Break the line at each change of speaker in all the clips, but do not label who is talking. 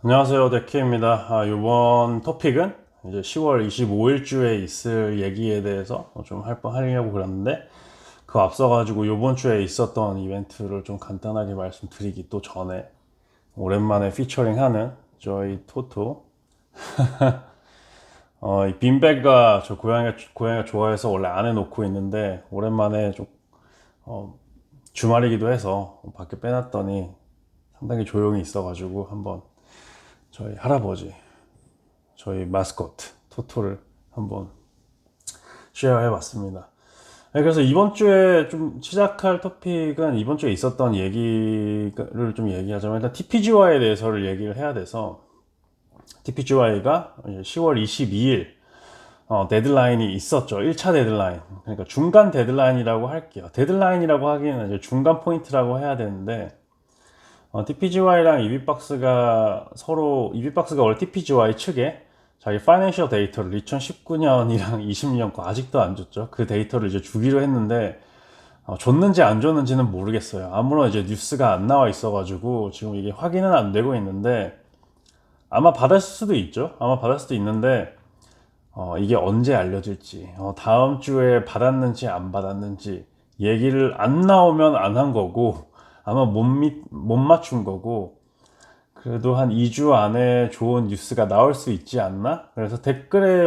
안녕하세요, 데키입니다. 이번 토픽은 이제 10월 25일주에 있을 얘기에 대해서 좀 하려고 그랬는데, 그 앞서가지고 이번 주에 있었던 이벤트를 좀 간단하게 말씀드리기 또 전에, 오랜만에 피처링하는 저희 토토, 이 빈백가 저 고양이가 좋아해서 원래 안 해놓고 있는데, 오랜만에 좀 주말이기도 해서 밖에 빼놨더니 상당히 조용히 있어가지고 한번 저희 할아버지, 저희 마스코트 토토를 한번 쉐어해 봤습니다. 네, 그래서 이번 주에 좀 시작할 토픽은 이번 주에 있었던 얘기를 좀 얘기하자면, 일단 TPGY에 대해서를 얘기를 해야 돼서, TPGY가 10월 22일 데드라인이 있었죠. 1차 데드라인. 그러니까 중간 데드라인이라고 할게요. 데드라인이라고 하기에는 이제 중간 포인트라고 해야 되는데, TPGY랑 이비박스가 원래 TPGY 측에 자기 파이낸셜 데이터를 2019년이랑 20년 거 아직도 안 줬죠. 그 데이터를 이제 주기로 했는데, 줬는지 안 줬는지는 모르겠어요. 아무런 이제 뉴스가 안 나와 있어가지고 지금 이게 확인은 안 되고 있는데, 아마 받았을 수도 있죠. 아마 받았을 수도 있는데, 이게 언제 알려질지, 다음 주에 받았는지 안 받았는지 얘기를 안 나오면 안 한 거고, 아마 못 맞춘 거고, 그래도 한 2주 안에 좋은 뉴스가 나올 수 있지 않나? 그래서 댓글에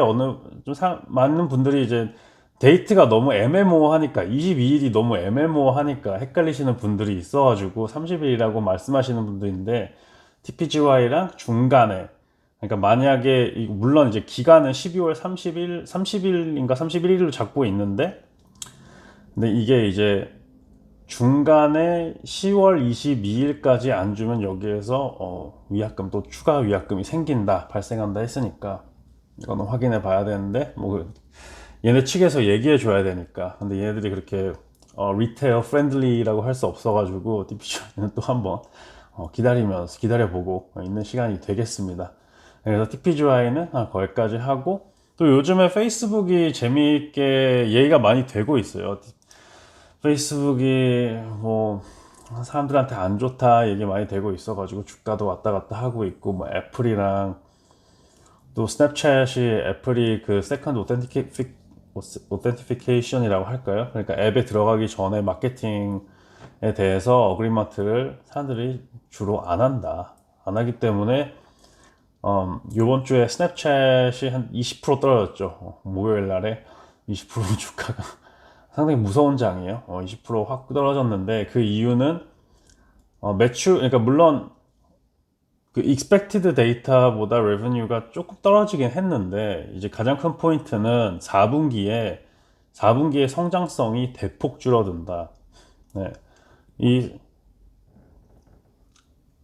많은 분들이 이제 데이트가 너무 애매모호하니까, 22일이 너무 애매모호하니까 헷갈리시는 분들이 있어가지고 30일이라고 말씀하시는 분들인데, TPGY랑 중간에, 그러니까 만약에 물론 이제 기간은 12월 30일인가 31일로 잡고 있는데, 근데 이게 이제 중간에 10월 22일까지 안 주면 여기에서 위약금, 또 추가 위약금이 발생한다 했으니까 이거는 확인해 봐야 되는데, 뭐 얘네 측에서 얘기해 줘야 되니까. 근데 얘네들이 그렇게 리테일 프렌들리라고 할 수 없어가지고 TPG는 또 한번 기다려보고 있는 시간이 되겠습니다. 그래서 TPGI는 거기까지 하고, 또 요즘에 페이스북이 재미있게 얘기가 많이 되고 있어요. 페이스북이 뭐 사람들한테 안 좋다 얘기 많이 되고 있어가지고 주가도 왔다 갔다 하고 있고, 뭐 애플이랑 또 스냅챗이, 애플이 그 세컨드 오텐티피케이션이라고 할까요? 그러니까 앱에 들어가기 전에 마케팅에 대해서 어그리먼트를 사람들이 주로 안 한다. 안 하기 때문에 이번 주에 스냅챗이 한 20% 떨어졌죠. 목요일 날에 20% 주가가 상당히 무서운 장이에요. 20%확 떨어졌는데, 그 이유는 매출, 그러니까 물론 그 expected 데이터보다 revenue가 조금 떨어지긴 했는데, 이제 가장 큰 포인트는 4분기의 성장성이 대폭 줄어든다. 네. 이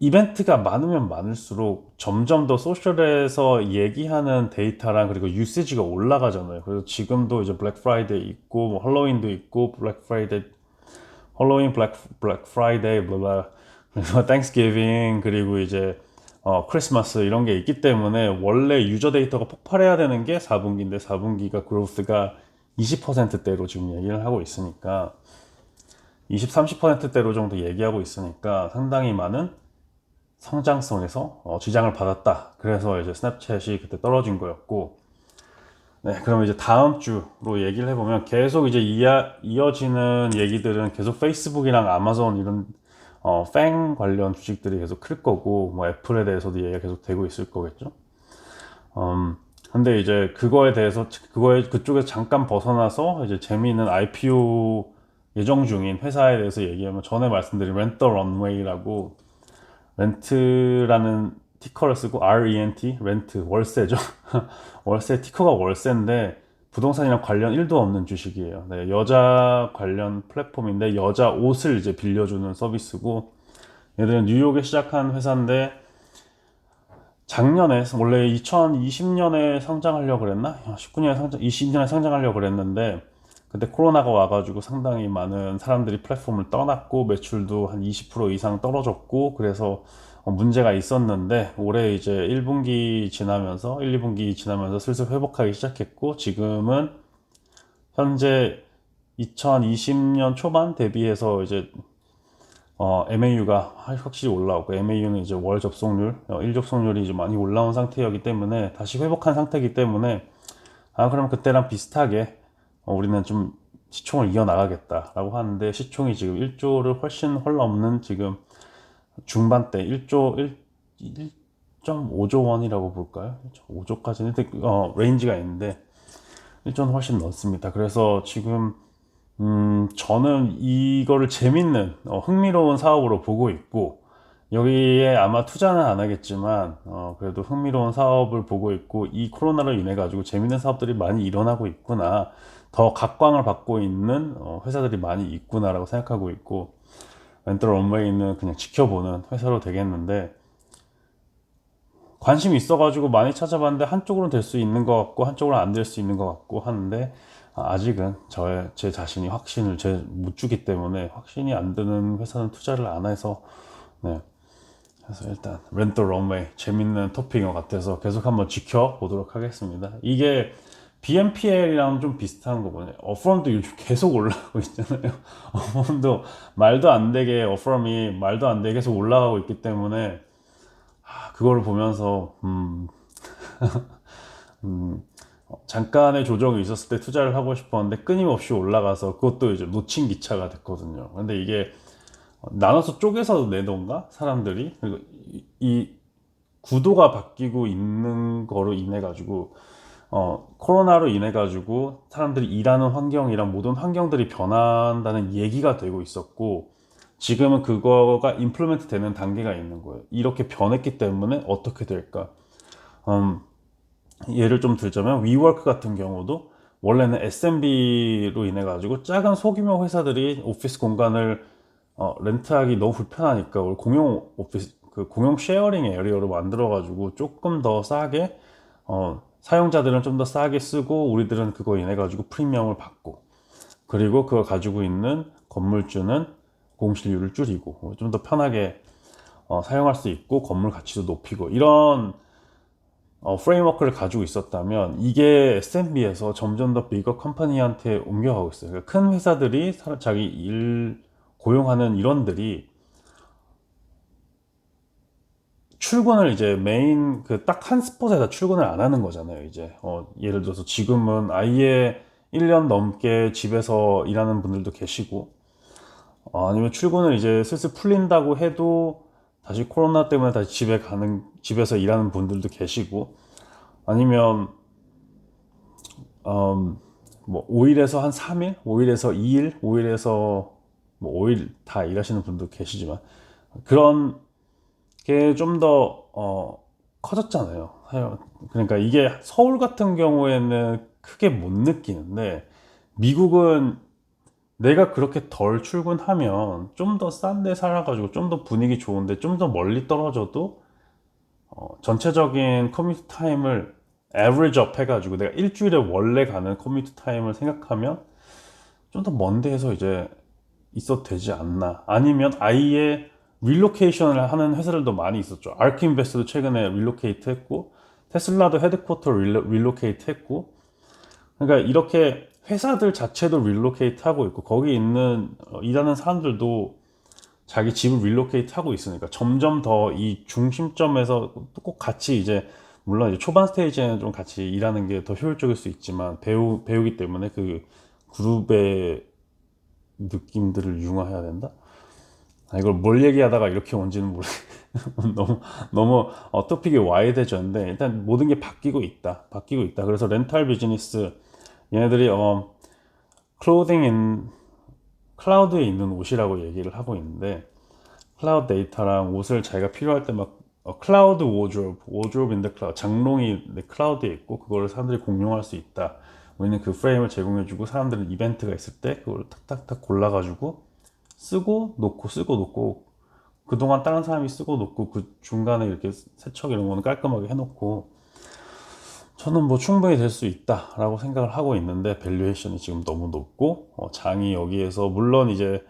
이벤트가 많으면 많을수록 점점 더 소셜에서 얘기하는 데이터랑, 그리고 유세지가 올라가잖아요. 그래서 지금도 이제 블랙 프라이데이 있고, 뭐 할로윈도 있고, 블랙 프라이데이, 블라, 그리고 땡스기빙, 그리고 이제 크리스마스 이런 게 있기 때문에 원래 유저 데이터가 폭발해야 되는 게 4분기인데, 4분기가 그로스가 20%대로 지금 얘기를 하고 있으니까, 20, 30%대로 정도 얘기하고 있으니까 상당히 많은 성장성에서 지장을 받았다. 그래서 이제 스냅챗이 그때 떨어진 거였고, 네, 그럼 이제 다음 주로 얘기를 해보면, 계속 이제 이어지는 얘기들은 계속 페이스북이랑 아마존 이런 팽 관련 주식들이 계속 클 거고, 뭐 애플에 대해서도 얘기가 계속 되고 있을 거겠죠. 근데 이제 그쪽에서 잠깐 벗어나서 이제 재미있는 IPO 예정 중인 회사에 대해서 얘기하면, 전에 말씀드린 렌터 런웨이라고, 렌트라는 티커를 쓰고 RENT, 렌트, 월세죠. 월세, 티커가 월세인데 부동산이랑 관련 1도 없는 주식이에요. 네, 여자 관련 플랫폼인데 여자 옷을 이제 빌려주는 서비스고, 얘들은 뉴욕에 시작한 회사인데, 작년에 원래 2020년에 상장하려고 그랬나? 19년에 20년에 상장하려고 그랬는데, 근데 코로나가 와가지고 상당히 많은 사람들이 플랫폼을 떠났고, 매출도 한 20% 이상 떨어졌고, 그래서 문제가 있었는데, 올해 이제 1분기 지나면서 1, 2분기 지나면서 슬슬 회복하기 시작했고, 지금은 현재 2020년 초반 대비해서 이제 MAU가 확실히 올라오고, MAU는 이제 월 접속률, 일 접속률이 이제 많이 올라온 상태이기 때문에, 다시 회복한 상태이기 때문에, 그럼 그때랑 비슷하게 우리는 좀 시총을 이어나가겠다라고 하는데, 시총이 지금 1조를 훨씬 넘는 지금 중반대 1.5조 원이라고 볼까요? 5조까지는 레인지가 있는데 1조는 훨씬 넘습니다. 그래서 지금 저는 이거를 재밌는 흥미로운 사업으로 보고 있고, 여기에 아마 투자는 안 하겠지만 그래도 흥미로운 사업을 보고 있고, 이 코로나로 인해 가지고 재밌는 사업들이 많이 일어나고 있구나, 더 각광을 받고 있는 회사들이 많이 있구나라고 생각하고 있고, 렌터 런웨이는 그냥 지켜보는 회사로 되겠는데, 관심이 있어가지고 많이 찾아봤는데 한쪽으로는 될 수 있는 것 같고 한쪽으로는 안 될 수 있는 것 같고 하는데, 아직은 제 자신이 확신을 못 주기 때문에 확신이 안 드는 회사는 투자를 안 해서, 네. 그래서 일단 렌터 런웨이 재밌는 토픽인 것 같아서 계속 한번 지켜보도록 하겠습니다. 이게 BNPL이랑 좀 비슷한 거거든요. 어퍼럼도 요즘 계속 올라가고 있잖아요. 어퍼럼도 말도 안 되게, 어퍼럼이 말도 안 되게 계속 올라가고 있기 때문에, 그거를 보면서 잠깐의 조정이 있었을 때 투자를 하고 싶었는데 끊임없이 올라가서 그것도 이제 놓친 기차가 됐거든요. 근데 이게 나눠서 쪼개서 내던가 사람들이, 그리고 이 구도가 바뀌고 있는 거로 인해 가지고, 코로나로 인해 가지고 사람들이 일하는 환경이랑 모든 환경들이 변한다는 얘기가 되고 있었고, 지금은 그거가 임플리먼트 되는 단계가 있는 거예요. 이렇게 변했기 때문에 어떻게 될까? 예를 좀 들자면 위워크 같은 경우도 원래는 SMB로 인해 가지고 작은 소규모 회사들이 오피스 공간을 렌트하기 너무 불편하니까 우리 공용 오피스, 그 공용 쉐어링 에리어로 만들어 가지고 조금 더 싸게, 사용자들은 좀 더 싸게 쓰고 우리들은 그거 인해 가지고 프리미엄을 받고, 그리고 그걸 가지고 있는 건물주는 공실률을 줄이고 좀 더 편하게 사용할 수 있고 건물 가치도 높이고, 이런 프레임워크를 가지고 있었다면, 이게 SMB에서 점점 더 비거 컴퍼니한테 옮겨가고 있어요. 그러니까 큰 회사들이 자기 일 고용하는 일원들이 출근을 이제 메인 그 딱 한 스폿에다 출근을 안 하는 거잖아요. 이제 예를 들어서 지금은 아예 1년 넘게 집에서 일하는 분들도 계시고, 아니면 출근을 이제 슬슬 풀린다고 해도 다시 코로나 때문에 다시 집에서 일하는 분들도 계시고, 아니면 뭐 5일에서 한 3일, 5일에서 2일, 5일에서 뭐 5일 다 일하시는 분도 계시지만, 그런 게 좀 더 커졌잖아요. 그러니까 이게 서울 같은 경우에는 크게 못 느끼는데, 미국은 내가 그렇게 덜 출근하면 좀 더 싼 데 살아가지고 좀 더 분위기 좋은데 좀 더 멀리 떨어져도 전체적인 커뮤니티 타임을 average up 해가지고, 내가 일주일에 원래 가는 커뮤니티 타임을 생각하면 좀 더 먼 데에서 이제 있어도 되지 않나. 아니면 아예 릴로케이션을 하는 회사들도 많이 있었죠. 아크 인베스트도 최근에 릴로케이트 했고, 테슬라도 헤드쿼터 릴로케이트 했고, 그러니까 이렇게 회사들 자체도 릴로케이트 하고 있고, 거기 있는 일하는 사람들도 자기 집을 릴로케이트 하고 있으니까 점점 더 이 중심점에서 꼭 같이 이제, 물론 이제 초반 스테이지에는 좀 같이 일하는 게 더 효율적일 수 있지만, 배우기 때문에 그 그룹의 느낌들을 융화해야 된다? 이걸 뭘 얘기하다가 이렇게 온지는 너무 토픽이 와이드해졌는데, 일단 모든 게 바뀌고 있다. 그래서 렌탈 비즈니스, 얘네들이 클로딩 인 클라우드에 있는 옷이라고 얘기를 하고 있는데, 클라우드 데이터랑 옷을 자기가 필요할 때 막 클라우드 워드롭인데 클라우드, 장롱이 내 클라우드에 있고 그거를 사람들이 공용할 수 있다. 우리는 그 프레임을 제공해주고, 사람들은 이벤트가 있을 때 그걸 탁탁탁 골라가지고 쓰고 놓고, 그동안 다른 사람이 쓰고 놓고 그 중간에 이렇게 세척 이런 거는 깔끔하게 해놓고, 저는 뭐 충분히 될 수 있다라고 생각을 하고 있는데, 밸류에이션이 지금 너무 높고, 장이 여기에서 물론 이제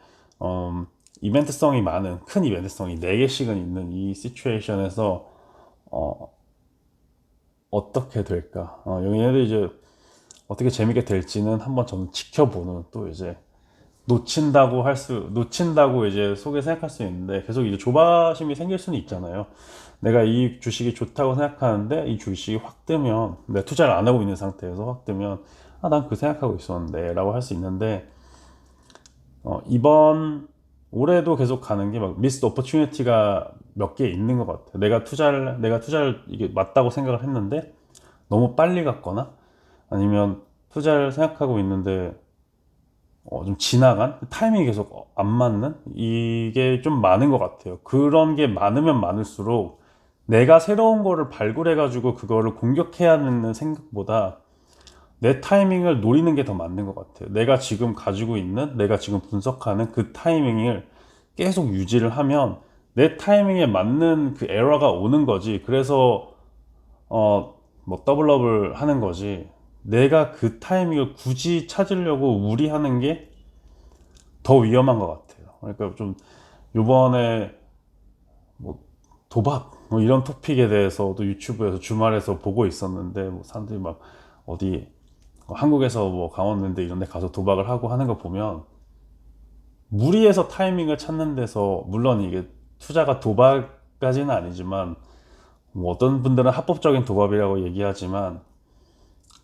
이벤트성이 많은, 큰 이벤트성이 4개씩은 있는 이 시츄에이션에서 어떻게 될까, 얘네들 이제 어떻게 재밌게 될지는 한번 저는 지켜보는, 또 이제 놓친다고 이제 속에 생각할 수 있는데 계속 이제 조바심이 생길 수는 있잖아요. 내가 이 주식이 좋다고 생각하는데 이 주식이 확 뜨면, 내가 투자를 안 하고 있는 상태에서 확 뜨면, 아, 난 그 생각하고 있었는데 라고 할 수 있는데, 이번 올해도 계속 가는 게 막 미스드 오퍼튜니티가 몇 개 있는 것 같아요. 내가 투자를 이게 맞다고 생각을 했는데 너무 빨리 갔거나, 아니면 투자를 생각하고 있는데 좀 지나간 타이밍이 계속 안 맞는, 이게 좀 많은 것 같아요. 그런 게 많으면 많을수록 내가 새로운 거를 발굴해 가지고 그거를 공격해야 하는 생각보다 내 타이밍을 노리는 게 더 맞는 것 같아요. 내가 지금 분석하는 그 타이밍을 계속 유지를 하면 내 타이밍에 맞는 그 에러가 오는 거지. 그래서 뭐 더블업을 하는 거지. 내가 그 타이밍을 굳이 찾으려고 무리하는 게 더 위험한 것 같아요. 그러니까 좀 요번에 뭐 도박 뭐 이런 토픽에 대해서도 유튜브에서 주말에서 보고 있었는데, 뭐 사람들이 막 어디 한국에서 뭐 강원랜드 이런 데 가서 도박을 하고 하는 거 보면, 무리해서 타이밍을 찾는 데서, 물론 이게 투자가 도박까지는 아니지만 뭐 어떤 분들은 합법적인 도박이라고 얘기하지만,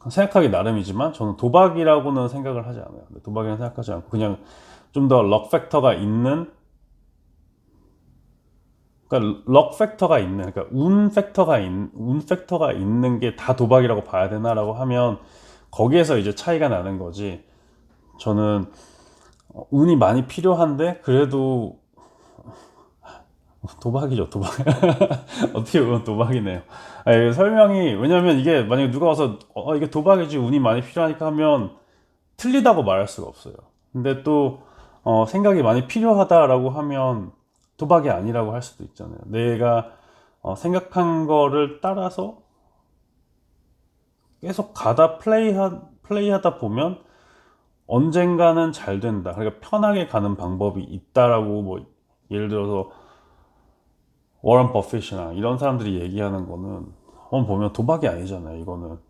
생각하기 나름이지만 저는 도박이라고는 생각을 하지 않아요. 도박이라고 생각하지 않고 그냥 좀 더 럭 팩터가 있는, 그러니까 럭 팩터가 있는, 그러니까 운 팩터가 있는 게 다 도박이라고 봐야 되나라고 하면 거기에서 이제 차이가 나는 거지. 저는 운이 많이 필요한데 그래도 도박이죠, 도박. 어떻게 보면 도박이네요. 이게 설명이, 왜냐면 이게 만약에 누가 와서 이게 도박이지 운이 많이 필요하니까 하면 틀리다고 말할 수가 없어요. 근데 또 생각이 많이 필요하다라고 하면 도박이 아니라고 할 수도 있잖아요. 내가 생각한 거를 따라서 계속 플레이하다 보면 언젠가는 잘 된다. 그러니까 편하게 가는 방법이 있다라고, 뭐 예를 들어서 워런 버핏이나 이런 사람들이 얘기하는 거는 보면 도박이 아니잖아요.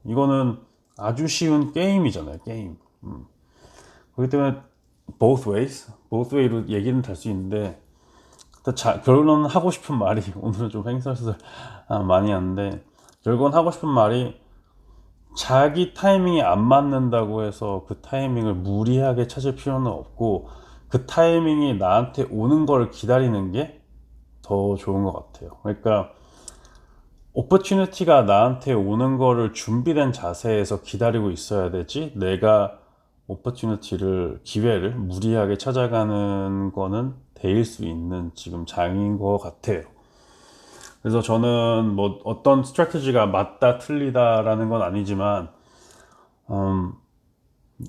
이거는 아주 쉬운 게임이잖아요. 게임. 그렇기 때문에 both way로 얘기는 될 수 있는데, 결론은 하고 싶은 말이 오늘은 좀 횡설수설 많이 하는데, 결국은 하고 싶은 말이, 자기 타이밍이 안 맞는다고 해서 그 타이밍을 무리하게 찾을 필요는 없고, 그 타이밍이 나한테 오는 걸 기다리는 게 더 좋은 것 같아요. 그러니까 오퍼튜니티가 나한테 오는 거를 준비된 자세에서 기다리고 있어야 되지, 내가 기회를 무리하게 찾아가는 거는 데일 수 있는 지금 장인 것 같아요. 그래서 저는 뭐 어떤 스트래티지가 맞다 틀리다라는 건 아니지만,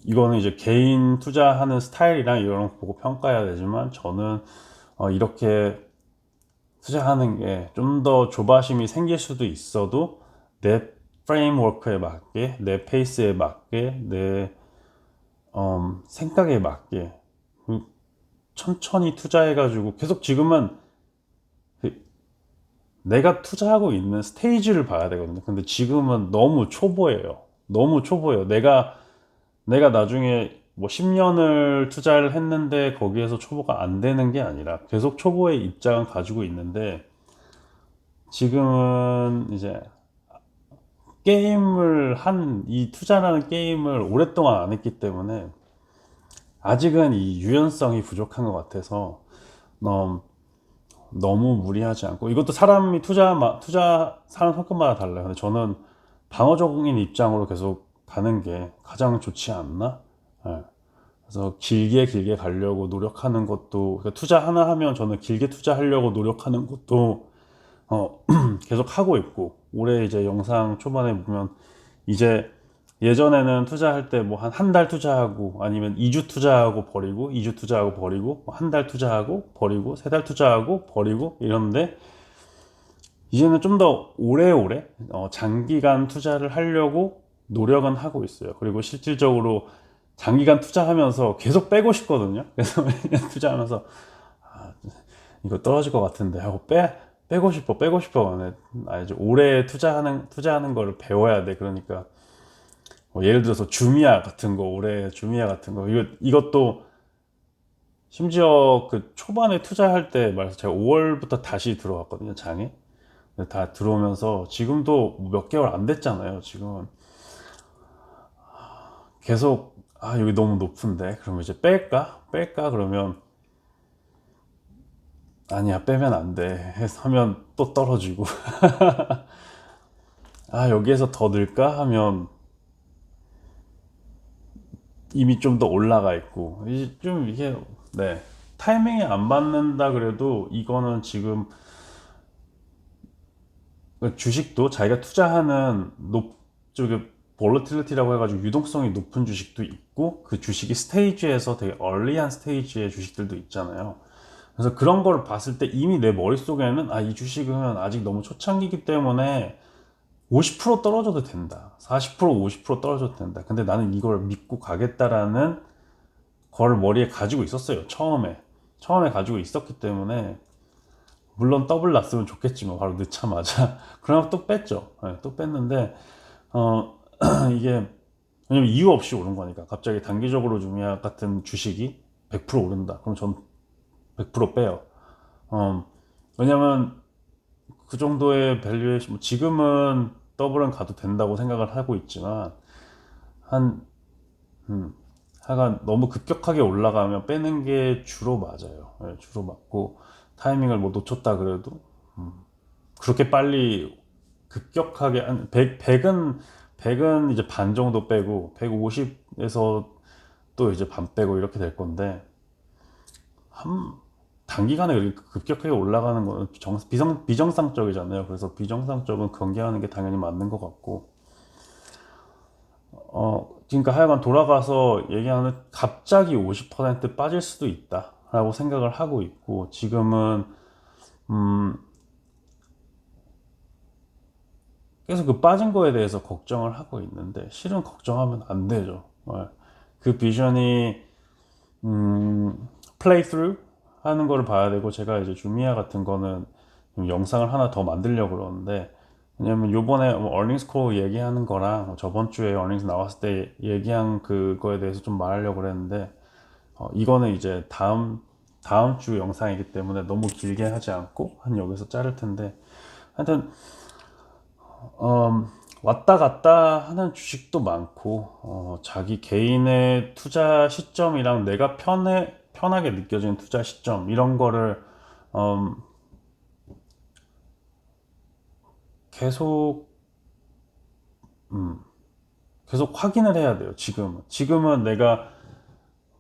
이거는 이제 개인 투자하는 스타일이랑 이런 거 보고 평가해야 되지만, 저는 이렇게 투자하는 게 좀 더 조바심이 생길 수도 있어도 내 프레임워크에 맞게, 내 페이스에 맞게, 내 생각에 맞게 천천히 투자해가지고, 계속 지금은 내가 투자하고 있는 스테이지를 봐야 되거든요. 근데 지금은 너무 초보예요. 너무 초보예요. 내가 나중에 뭐 10년을 투자를 했는데 거기에서 초보가 안 되는 게 아니라 계속 초보의 입장을 가지고 있는데, 지금은 이제 이 투자라는 게임을 오랫동안 안 했기 때문에 아직은 이 유연성이 부족한 것 같아서, 너무 무리하지 않고, 이것도 사람 성격마다 달라요. 근데 저는 방어적인 입장으로 계속 가는 게 가장 좋지 않나? 예. 그래서 길게 가려고 노력하는 것도, 그러니까 투자 하나 하면 저는 길게 투자하려고 노력하는 것도 계속 하고 있고, 올해 이제 영상 초반에 보면, 이제 예전에는 투자할 때 뭐 한 달 투자하고, 아니면 2주 투자하고 버리고, 2주 투자하고 버리고, 한 달 투자하고 버리고, 3달 투자하고 버리고 이러는데, 이제는 좀 더 오래오래 장기간 투자를 하려고 노력은 하고 있어요. 그리고 실질적으로 장기간 투자하면서 계속 빼고 싶거든요. 그래서 매년 투자하면서 이거 떨어질 것 같은데 하고 빼고 싶어. 이제 오래 투자하는 거를 배워야 돼. 그러니까 뭐 예를 들어서 주미아 같은 거, 이것도 심지어 그 초반에 투자할 때 말해서 제가 5월부터 다시 들어왔거든요, 장에. 근데 다 들어오면서 지금도 몇 개월 안 됐잖아요, 지금. 계속, 아, 여기 너무 높은데. 그러면 이제 뺄까? 뺄까? 그러면, 아니야, 빼면 안 돼. 해서 하면 또 떨어지고. 아, 여기에서 더 넣을까? 하면 이미 좀 더 올라가 있고. 이제 좀 이게, 네. 타이밍이 안 맞는다 그래도 이거는 지금 주식도 자기가 투자하는 저기 볼러틸리티라고 해가지고 유동성이 높은 주식도 있고 그 주식이 스테이지에서 되게 얼리한 스테이지의 주식들도 있잖아요. 그래서 그런 걸 봤을 때 이미 내 머릿속에는 아, 이 주식은 아직 너무 초창기이기 때문에 50% 떨어져도 된다. 40% 50% 떨어져도 된다. 근데 나는 이걸 믿고 가겠다라는 걸 머리에 가지고 있었어요. 처음에 가지고 있었기 때문에 물론 더블 났으면 좋겠지만 바로 넣자마자 그러면 또 뺐죠. 네, 또 뺐는데 이게 왜냐면 이유 없이 오른 거니까 갑자기 단기적으로 주미아 같은 주식이 100% 오른다. 그럼 전 100% 빼요. 어, 왜냐면 그 정도의 밸류에이션 지금은 더블은 가도 된다고 생각을 하고 있지만 한 하여간 너무 급격하게 올라가면 빼는 게 주로 맞아요. 네, 주로 맞고 타이밍을 뭐 놓쳤다 그래도 그렇게 빨리 급격하게 한 100은 이제 반 정도 빼고 150에서 또 이제 반 빼고 이렇게 될 건데 한 단기간에 그렇게 급격하게 올라가는 거는 비정상적이잖아요. 그래서 비정상적은 경계하는 게 당연히 맞는 것 같고 그러니까 하여간 돌아가서 얘기하는 갑자기 50% 빠질 수도 있다라고 생각을 하고 있고 지금은 음, 계속 그 빠진 거에 대해서 걱정을 하고 있는데 실은 걱정하면 안 되죠. 그 비전이 플레이 through 하는 거를 봐야 되고 제가 이제 주미아 같은 거는 좀 영상을 하나 더 만들려고 그러는데 왜냐면 요번에 뭐 earnings call 얘기하는 거랑 뭐 저번 주에 earnings 나왔을 때 얘기한 그거에 대해서 좀 말하려고 그랬는데 이거는 이제 다음 주 영상이기 때문에 너무 길게 하지 않고 한 여기서 자를 텐데 하여튼 왔다 갔다 하는 주식도 많고, 자기 개인의 투자 시점이랑 내가 편하게 느껴지는 투자 시점, 이런 거를, 음, 계속, 계속 확인을 해야 돼요, 지금은. 지금은 내가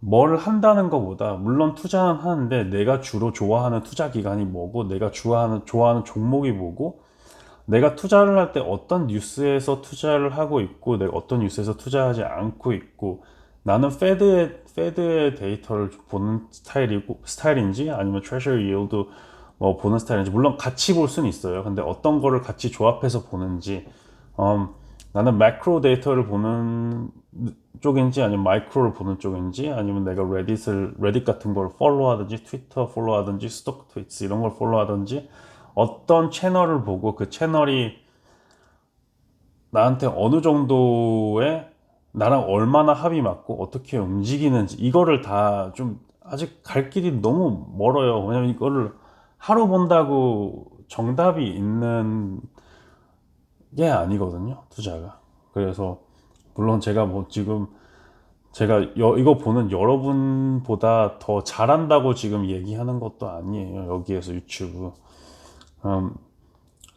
뭘 한다는 것보다, 물론 투자는 하는데, 내가 주로 좋아하는 투자 기간이 뭐고, 내가 좋아하는 종목이 뭐고, 내가 투자를 할 때 어떤 뉴스에서 투자를 하고 있고 내가 어떤 뉴스에서 투자하지 않고 있고 나는 페드의 데이터를 보는 스타일인지 아니면 트레저리 yield 뭐 보는 스타일인지 물론 같이 볼 수는 있어요. 근데 어떤 거를 같이 조합해서 보는지 나는 매크로 데이터를 보는 쪽인지 아니면 마이크로를 보는 쪽인지 아니면 내가 레딧 같은 걸 팔로우하든지 트위터 팔로우하든지 스톡 트윗스 이런 걸 팔로우하든지 어떤 채널을 보고 그 채널이 나한테 어느 정도의 나랑 얼마나 합이 맞고 어떻게 움직이는지 이거를 다 좀 아직 갈 길이 너무 멀어요. 왜냐면 이거를 하루 본다고 정답이 있는 게 아니거든요, 투자가. 그래서 물론 제가 뭐 지금 제가 이거 보는 여러분보다 더 잘한다고 지금 얘기하는 것도 아니에요. 여기에서 유튜브. 음,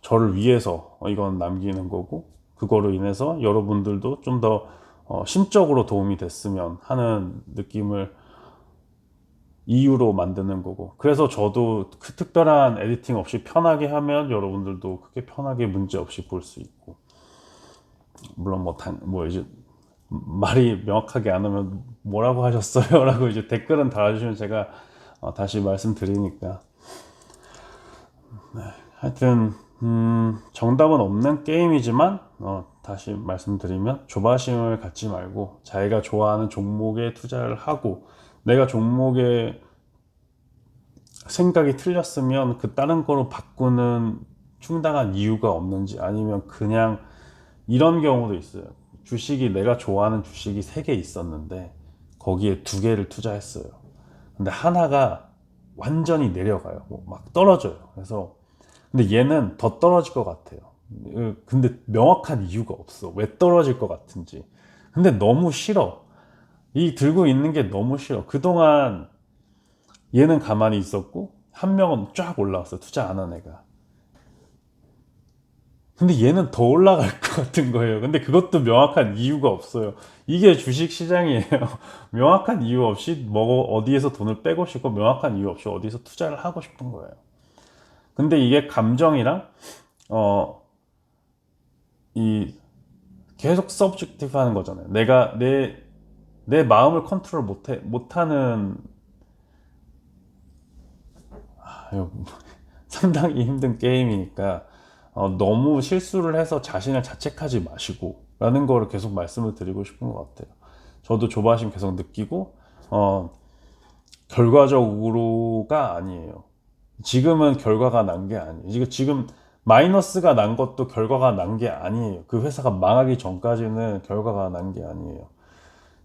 저를 위해서 이건 남기는 거고 그거로 인해서 여러분들도 좀 더 심적으로 도움이 됐으면 하는 느낌을 이유로 만드는 거고 그래서 저도 그 특별한 에디팅 없이 편하게 하면 여러분들도 크게 편하게 문제 없이 볼 수 있고 물론 뭐 이제 말이 명확하게 안 오면 뭐라고 하셨어요? 라고 이제 댓글은 달아주시면 제가 다시 말씀드리니까 하여튼 정답은 없는 게임이지만 다시 말씀드리면 조바심을 갖지 말고 자기가 좋아하는 종목에 투자를 하고 내가 종목에 생각이 틀렸으면 그 다른 거로 바꾸는 충당한 이유가 없는지 아니면 그냥 이런 경우도 있어요. 내가 좋아하는 주식이 3개 있었는데 거기에 2개를 투자했어요. 근데 하나가 완전히 내려가요. 막 떨어져요. 그래서 근데 얘는 더 떨어질 것 같아요. 근데 명확한 이유가 없어. 왜 떨어질 것 같은지. 근데 너무 싫어. 이 들고 있는 게 너무 싫어. 그동안 얘는 가만히 있었고 한 명은 쫙 올라왔어. 투자 안 한 애가. 근데 얘는 더 올라갈 것 같은 거예요. 근데 그것도 명확한 이유가 없어요. 이게 주식 시장이에요. 명확한 이유 없이 뭐 어디에서 돈을 빼고 싶고 명확한 이유 없이 어디서 투자를 하고 싶은 거예요. 근데 이게 감정이랑 어 이 계속 서브젝티브 하는 거잖아요. 내가 내 마음을 컨트롤 못하는 상당히 힘든 게임이니까 너무 실수를 해서 자신을 자책하지 마시고 라는 거를 계속 말씀을 드리고 싶은 것 같아요. 저도 조바심 계속 느끼고 결과적으로가 아니에요. 지금은 결과가 난 게 아니에요. 지금 마이너스가 난 것도 결과가 난 게 아니에요. 그 회사가 망하기 전까지는 결과가 난 게 아니에요.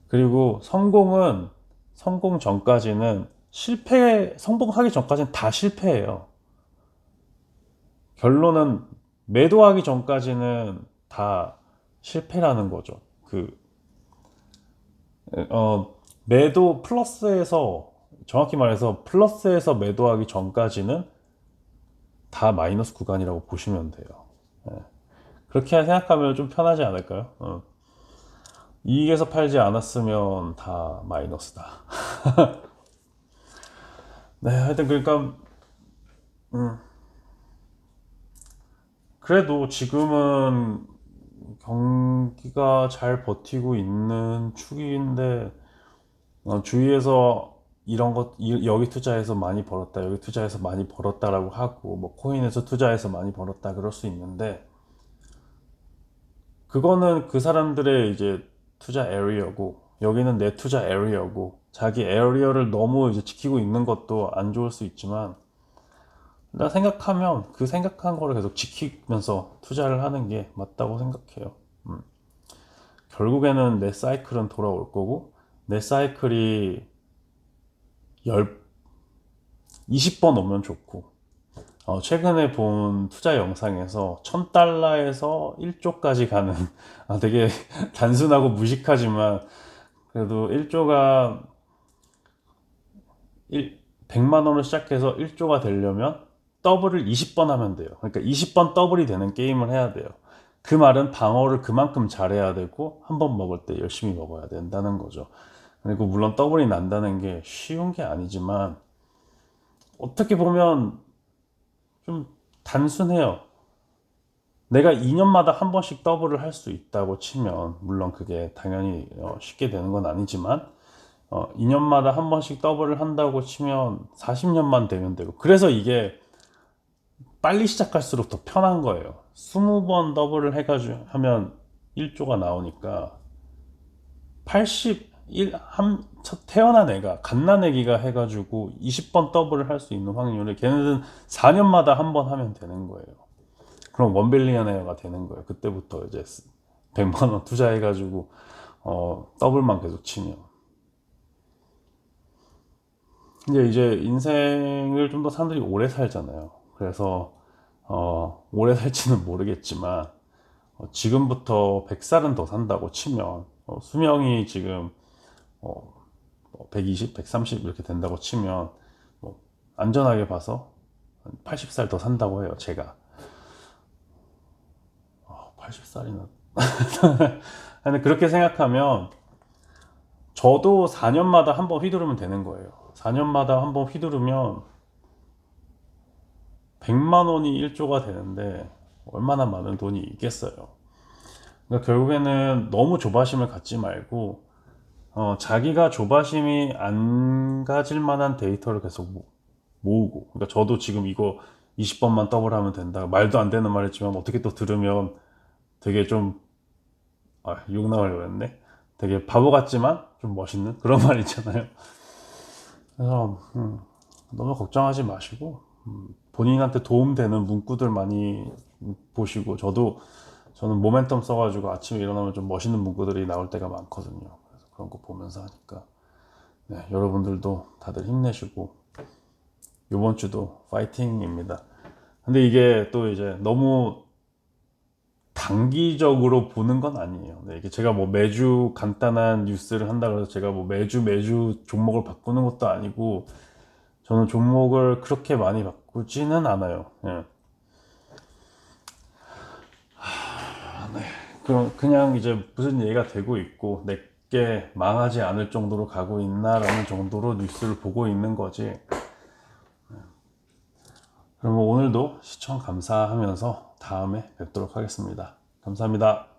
그리고 성공 전까지는 성공하기 전까지는 다 실패해요. 결론은 매도하기 전까지는 다 실패라는 거죠. 어, 매도 플러스에서, 정확히 말해서 플러스에서 매도하기 전까지는 다 마이너스 구간이라고 보시면 돼요. 예. 그렇게 생각하면 좀 편하지 않을까요? 이익에서 팔지 않았으면 다 마이너스다. 네, 하여튼 그러니까 그래도 지금은 경기가 잘 버티고 있는 축인데 주위에서 이런 것 여기 투자해서 많이 벌었다 여기 투자해서 많이 벌었다라고 하고 뭐 코인에서 투자해서 많이 벌었다 그럴 수 있는데 그거는 그 사람들의 이제 투자 에리어고 여기는 내 투자 에리어고 자기 에리어를 너무 이제 지키고 있는 것도 안 좋을 수 있지만 나 생각하면 그 생각한 거를 계속 지키면서 투자를 하는 게 맞다고 생각해요. 결국에는 내 사이클은 돌아올 거고 내 사이클이 20번 오면 좋고 최근에 본 투자 영상에서 1000달러에서 1조까지 가는 되게 단순하고 무식하지만 그래도 1조가 100만 원을 시작해서 1조가 되려면 더블을 20번 하면 돼요. 그러니까 20번 더블이 되는 게임을 해야 돼요. 그 말은 방어를 그만큼 잘해야 되고 한 번 먹을 때 열심히 먹어야 된다는 거죠. 그리고 물론 더블이 난다는 게 쉬운 게 아니지만 어떻게 보면 좀 단순해요. 내가 2년마다 한 번씩 더블을 할 수 있다고 치면 물론 그게 당연히 쉽게 되는 건 아니지만 2년마다 한 번씩 더블을 한다고 치면 40년만 되면 되고 그래서 이게 빨리 시작할수록 더 편한 거예요. 20번 더블을 해가지고 하면 1조가 나오니까 첫 태어난 애가 갓난애기가 해가지고 20번 더블을 할 수 있는 확률이 걔네들은 4년마다 한 번 하면 되는 거예요. 그럼 원빌리언웨어가 되는 거예요. 그때부터 이제 100만 원 투자해가지고 더블만 계속 치면 이제 인생을 좀 더 사람들이 오래 살잖아요. 그래서 오래 살지는 모르겠지만 지금부터 100살은 더 산다고 치면 수명이 지금 120, 130 이렇게 된다고 치면 안전하게 봐서 80살 더 산다고 해요. 제가 80살이나 근데 그렇게 생각하면 저도 4년마다 한 번 휘두르면 되는 거예요. 4년마다 한 번 휘두르면 100만 원이 1조가 되는데 얼마나 많은 돈이 있겠어요. 그러니까 결국에는 너무 조바심을 갖지 말고 자기가 조바심이 안 가질 만한 데이터를 계속 모으고 그러니까 저도 지금 이거 20번만 더블하면 된다 말도 안 되는 말 했지만 어떻게 또 들으면 되게 좀 욕 나오려고 했네. 되게 바보 같지만 좀 멋있는 그런 말 있잖아요. 그래서 너무 걱정하지 마시고 본인한테 도움되는 문구들 많이 보시고 저는 모멘텀 써가지고 아침에 일어나면 좀 멋있는 문구들이 나올 때가 많거든요. 그래서 그런 거 보면서 하니까 네, 여러분들도 다들 힘내시고 이번 주도 파이팅입니다. 근데 이게 또 이제 너무 단기적으로 보는 건 아니에요. 네, 이게 제가 뭐 매주 간단한 뉴스를 한다고 해서 제가 뭐 매주 종목을 바꾸는 것도 아니고 저는 종목을 그렇게 많이 바꾸지는 않아요. 예. 그냥 이제 무슨 얘기가 되고 있고 내게 망하지 않을 정도로 가고 있나라는 정도로 뉴스를 보고 있는 거지. 그러면 오늘도 시청 감사하면서 다음에 뵙도록 하겠습니다. 감사합니다.